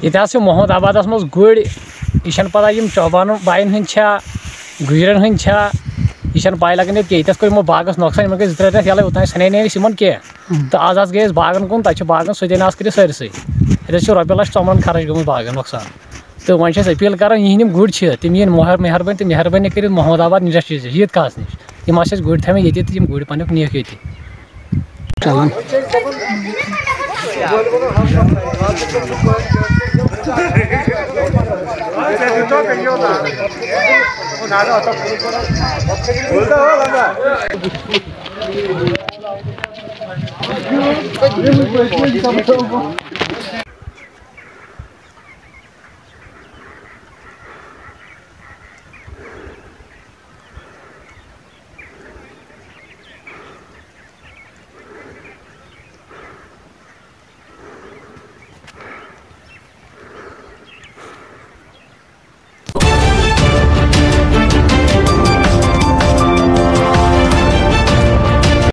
ये मोहम्मद आबाद मज गुड़ यह पता चौबान बायन हंदा गुजरन हंदा यह पाई लगन ये कोर बागस नौकसान इन गई 2-3 रेत यल उतना सने इन कह तो आज गए बागन कुन तक बागन सुदिनास कर सरसै ये रॉपये लक्ष चमन खर्च गई बागन नौकसान तो वह अपील कर यहम गुड़ तम यन मेहरबानी तो मेहरबानी कर मोहम्मद आबाद इंडस्ट्रीज ईद कास नश तम गुड़ थमें ये गुड़ पन नीक ये Nah,